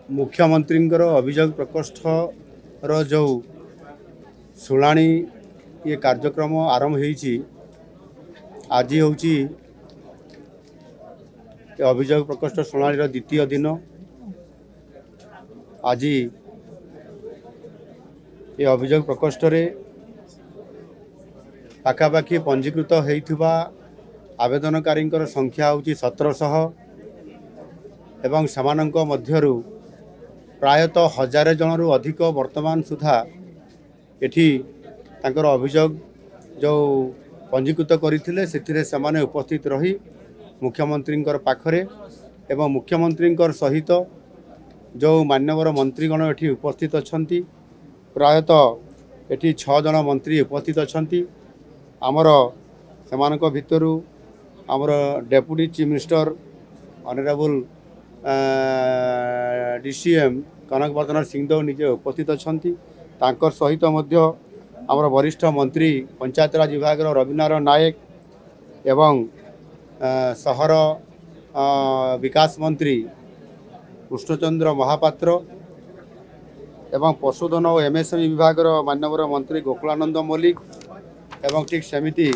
मुख्यमंत्री अभियोग प्रकोष्ठ जो शुणाणी ये कार्यक्रम आरंभ होईची आज हूँ अभियोग प्रकोष्ठ शुणाणी द्वितीय दिन। आज ये अभियोग प्रकोष्ठ पाखापाखि पंजीकृत होइथिबा आवेदनकारी संख्या हूँ 1700 एवं समानंक मध्यरु प्रायतः 1000 जनरू अधिक वर्तमान सुधा एठी तांकर अभियोग जो पंजीकृत करथिले सेथिरे समाने उपस्थित रही मुख्यमंत्री पाखरे एवं मुख्यमंत्री सहित जो मान्यवर मंत्रीगण एठी उपस्थित अछंती प्रायतः एठी 6 जन मंत्री उपस्थित अछंती। आमर समानक भितरु आमर deputy chief minister honourable DCM Kanak Vardhan Singhdeo निजे उपस्थित अछंती। तांकर सहित मध्य आमर वरिष्ठ मंत्री पंचायतराज विभाग रविनारायण नायक एवं सहर विकास मंत्री कृष्णचंद्र महापात्र एवं पशुधन और एमएसएमई विभाग मान्यवर मंत्री गोकुलानंद मल्लिक एवं ठीक सेमिति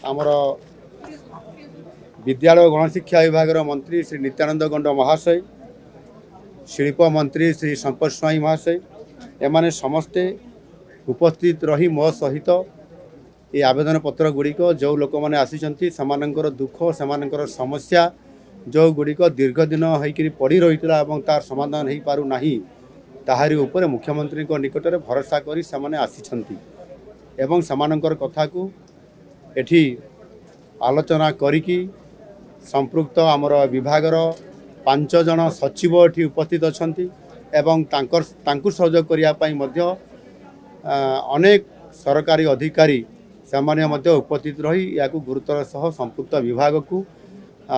आमर विद्यालय गणशिक्षा विभाग मंत्री श्री नित्यानंद गंड महाशय, शिल्प मंत्री श्री संपत स्वाई महाशय एमाने समस्ते उपस्थित रही मो सहित ये आवेदन पत्र गुड़िक जो लोक मैंने आसीचंती समानंकर दुख समानंकर समस्या जो गुड़िक दीर्घ दिन होकर पड़ी रही तार समाधान हो पारु नहीं ताहारी ऊपर मुख्यमंत्री निकट में भरोसा करी समाने आसीचंती एवं समानंकर कथा को एठी आलोचना करिकी संपृक्त आमर विभागर 5 जन सचिव एठी उपस्थित अछंती एवं तांकुर सहयोग करिया पई मध्य अनेक सरकारी अधिकारी सामान्य मध्य उपस्थित रही या गुरुतर सह संपृक्त विभाग को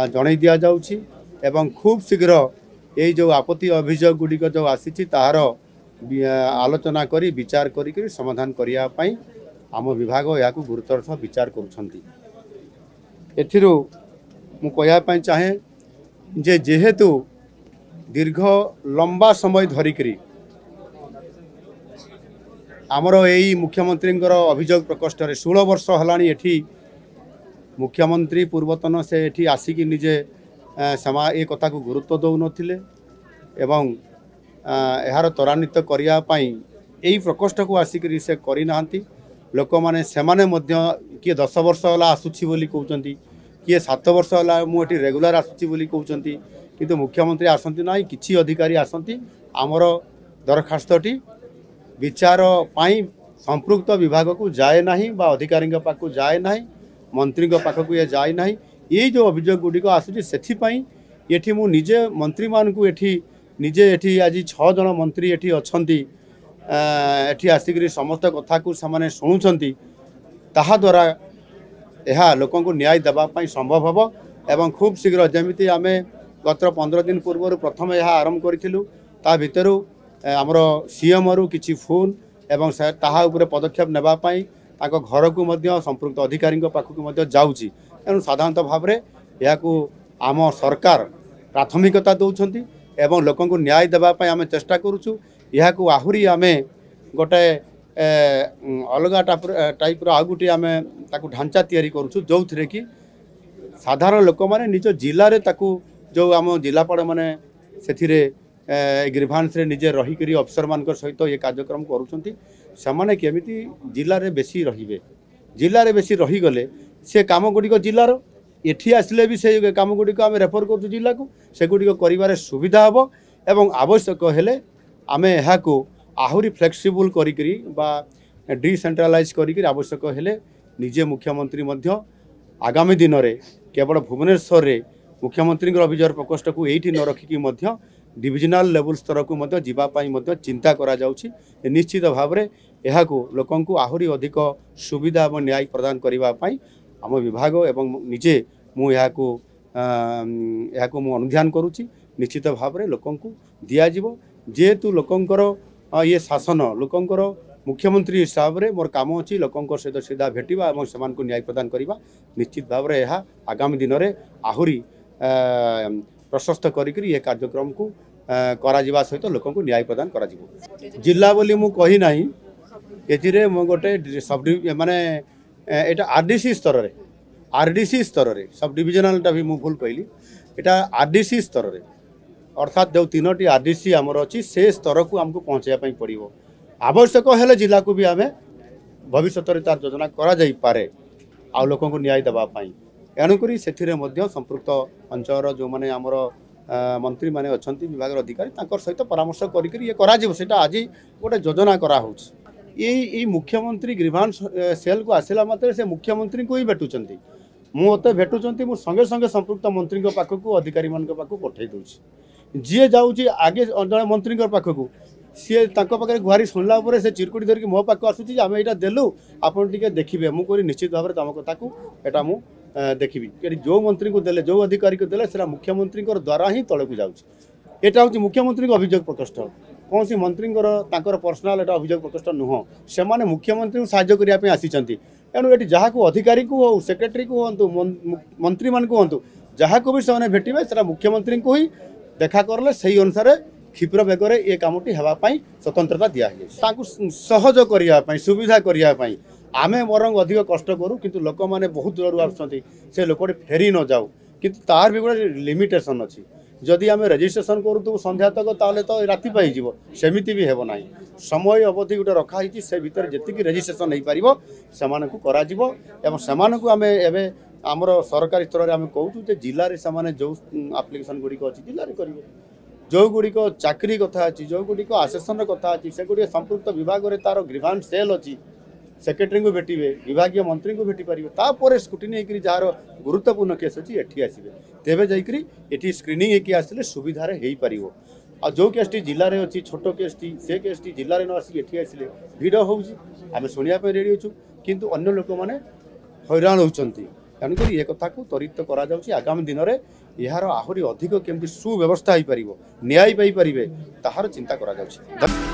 जणै दिया जाउछि एवं खूब शीघ्र ये जो आपत्ति अभियोग गुड़िक जो आसी तार आलोचना करी विचार करी समाधान करिया पई आम विभाग या गुरुतर सह विचार करुछंती। एथिरु मु कहया पई चाहे जे जेहेतु दीर्घ लंबा समय धरिकरी आमर यही मुख्यमंत्री अभियोग प्रकोष्ठ 16 वर्ष हलानी एठी मुख्यमंत्री पूर्वतन से एठी आसिकी निजे समा ए कथा को गुरुत्व दौ नथिले एवं यार त्वरान्वित करिया पई एही प्रकोष्ठ को आसिकी से करि नाहंती। लोक माने सेमाने मध्य किए 10 वर्ष होला आसुछि बोली कहउचंती किए 7 वर्ष होला मु एठी रेगुलर आसुछि बोली कहउचंती किंतु मुख्यमंत्री आसंती नाही किछि अधिकारी आसंती आमर दरखास्तटी विचार पाई संपृक्त विभाग को जाए नहीं बा अधिकारी पाखु जाए नहीं मंत्री पाखक ये जाए नहीं ये जो अभियोग गुड़िक आसूँ से ये मु निजे मंत्री मान को एठी निजे एठी आज 6 जन मंत्री एठी अछंती एठी आसिक समस्त कथा को सामने शुणुंट ताहा द्वारा यह लोक न्याय देवाई संभव हम एवं खूब शीघ्र जमीती आम गत 15 दिन पूर्व प्रथम यह आरंभ करूँ ता भितर आमर सीएम रु किछि फोन एवं ताहा उपरे पदक्षेप नेबाई घर को मध्य संपृक्त अधिकारी पाखक जाऊँगी तेणु साधारणतः भाव में यह आम सरकार प्राथमिकता दौरान एवं लोक न्याय देवाई आम चेष्टा करुचु यह आहुरी आम गोटे अलग टाइप आउ गोटे आम ढांचा तैयारी करुचु जो थे कि साधारण लोक मैंने निज जिले में जो आम जिलापाल मैंने से ग्रीभांस निजे रहीकि अफिसर मान सहित ये कार्यक्रम करुँचे केमिति जिले में बेसी रे जिले में बेसी रहीगले से कम गुड़िक जिलार एठी आसिले भी से कम गुड़िक आम रेफर कर जिला को से गुड़िक कर सुविधा हम एवं आवश्यक हेले आम यह आहुरी फ्लेक्सिबल करी डिसेंट्रलाइज करी आवश्यक हेले निजे मुख्यमंत्री मध्य आगामी दिन में केवल भुवनेश्वर रे मुख्यमंत्री अभियोग प्रकोष्ठ को यही न रखिकी डिविजनल लेवल स्तर को जीवाई चिंता करा जाउछि। निश्चित भाव में यह लोक आहुरी अधिक सुविधा और न्याय प्रदान करने आम विभाग एवं निजे मुझे अनुध्यान करुच्ची निश्चित भाव में लोक दिज्व जेहेतु लोकंकर ये शासन लोकंकर मुख्यमंत्री हिसाब से मोर काम अच्छी लोकों सहित सीधा भेटा और से न्याय प्रदान करवा निश्चित भाव में यह आगामी दिन में आहुरी प्रशस्त करी ये कार्यक्रम को କରାଯିବା ସହିତ ଲୋକଙ୍କୁ ନ୍ୟାୟ ପ୍ରଦାନ କରାଯିବ। ଜିଲ୍ଲା ବୋଲି ମୁଁ କହି ନାହିଁ, ଏଥିରେ ମୁଁ ଗୋଟେ ମାନେ ଏଇଟା ଆରଡିସି ସ୍ତରରେ ସବ୍ ଡିଭିଜନାलଟା ବି ମୁଁ ଭୁଲ କହିଲି, ଏଇଟା ଆରଡିସି ସ୍ତରରେ अर्थात जो 3टी आरडीसी आमर अच्छी से स्तर को आमको पहुँचाई पड़ो। आवश्यक हेले जिला को भी आम भविष्य तार योजना करे आ लोक न्याय देवाई एणुक से संपृक्त अंचल जो मैंने आमर मंत्री मैंने अच्छा विभाग अधिकारी सहित परामर्श कर आज गोटे योजना कराऊ। ये मुख्यमंत्री ग्रीवांस सेल को आसला मात्र से मुख्यमंत्री को ही भेटुंट मुझे भेटुंट मुझे संगे संगे संपृक्त मंत्री पाखक अधिकारी मान पाखक पठे दूसरी जी जाऊँगी आगे जड़े मंत्री पाखक सी पाखे गुहारी शुणला से चिरकुटी धरिकी मो पाक आसूँ आम यहाँ देलु आपड़ टे देखिए मुझे निश्चित भाव में तुम कथा को यहाँ मुझे देखी जो मंत्री को देले जो अधिकारी को देले से मुख्यमंत्री द्वारा ही तले को जाऊँगा हूँ मुख्यमंत्री अभियोग प्रकोष्ठ कौन सी मंत्री पर्सनाल एटा अभियोग प्रकोष्ठ नुह से मुख्यमंत्री साहाय्य करने आसी एणु ये जहाँ को अधिकारी को हो सेक्रेटरी को हूँ मंत्री मान को हूँ जहाँ को भी से भेटे से मुख्यमंत्री को ही देखा करले से अनुसार क्षिप्र बेगर ये कमटी होगापाई स्वतंत्रता दिखाई सहज करने सुविधा करने आम बरंग अधिक कष्ट करूँ किंतु लोक मैंने बहुत दूर आसुँच से लोक फेरी न जाऊ किंतु तार भी गोटे लिमिटेशन अच्छी जदि आम रेजिस्ट्रेशन करूँ संध्या तक ताले तो राति पाई सेमती भी हेब ना समय अवधि गोटे रखाई से भितर जी रेजिस्ट्रेशन हो पार से आम एवं आमर सरकारी स्तर में आम कहूँ जिले में जो आप्लिकेसन गुड़िक अच्छी जिले में करेंगे जो गुड़िक चाकरी कथा अच्छी जो गुड़िक आसेसन कथा अच्छी से गुड़ी संपृक्त विभाग में तार ग्रीवांस सेल अच्छी सेक्रेटरी को भेटे विभाग मंत्री को भेटी पारे तापर स्क्रूटिनी होकर जार गुरुत्वपूर्ण केस अच्छी एटी आसवे तेरे जाकि स्क्रीनिंग होकर आसले सुविधार हो पार आ जो केसटी जिले में अच्छी छोट केसटी से केसटी जिले में न आसिक एटी आसले भिड़ होमें शुणापी रेडी अच्छु किंतु अन्य लोक मैंने हैरान होती तेणुक ये कथा को त्वरित आगामी दिन में यार आहरी अधिक केमती सुव्यवस्था हो पार न्याय पाई पारे ताहार चिंता करा।